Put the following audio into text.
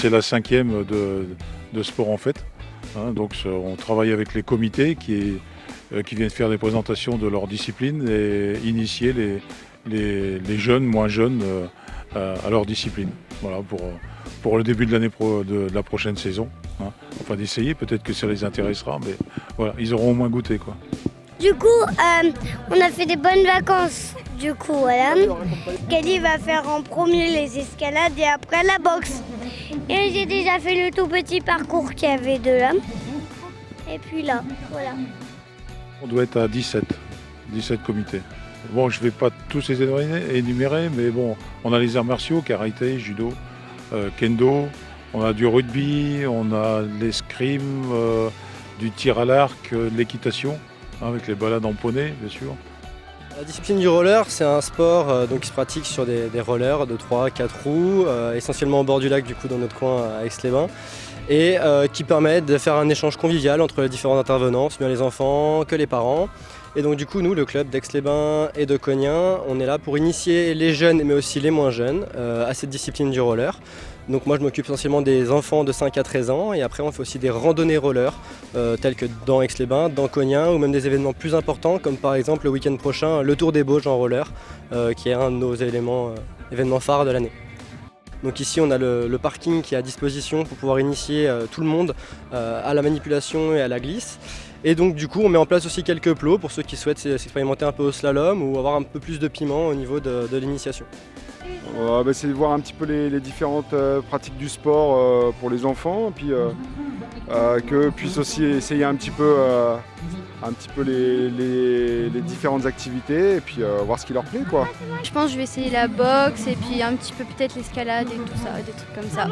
c'est la 5e de Sport en Fête. Hein, donc on travaille avec les comités qui viennent faire des présentations de leur discipline et initier les jeunes, moins jeunes à leur discipline. Voilà, pour le début de de la prochaine saison. Hein. Enfin d'essayer, peut-être que ça les intéressera, mais voilà, ils auront au moins goûté, quoi. Du coup, on a fait des bonnes vacances. Du coup, voilà. Kelly va faire en premier les escalades et après la boxe. Et j'ai déjà fait le tout petit parcours qu'il y avait de là. Et puis là, voilà. On doit être à 17 comités. Bon, je ne vais pas tous les énumérer, mais bon, on a les arts martiaux, karaté, judo, kendo, on a du rugby, on a l'escrime, du tir à l'arc, de l'équitation, hein, avec les balades en poney, bien sûr. La discipline du roller, c'est un sport qui se pratique sur des rollers de 3-4 roues, essentiellement au bord du lac, du coup, dans notre coin à Aix-les-Bains, et qui permet de faire un échange convivial entre les différents intervenants, aussi bien les enfants que les parents. Et donc du coup, nous, le club d'Aix-les-Bains et de Cognin, on est là pour initier les jeunes, mais aussi les moins jeunes, à cette discipline du roller. Donc moi, je m'occupe essentiellement des enfants de 5 à 13 ans, et après on fait aussi des randonnées roller, telles que dans Aix-les-Bains, dans Cognin, ou même des événements plus importants, comme par exemple le week-end prochain, le Tour des Bauges en roller, qui est un de nos événements phares de l'année. Donc ici on a le parking qui est à disposition pour pouvoir initier tout le monde à la manipulation et à la glisse. Et donc du coup on met en place aussi quelques plots pour ceux qui souhaitent s'expérimenter un peu au slalom ou avoir un peu plus de piment au niveau de l'initiation. C'est de voir un petit peu les différentes pratiques du sport pour les enfants, puis qu'eux puissent aussi essayer un petit peu les différentes activités et puis voir ce qui leur plaît, quoi. Je pense que je vais essayer la boxe et puis un petit peu peut-être l'escalade et tout ça, des trucs comme ça.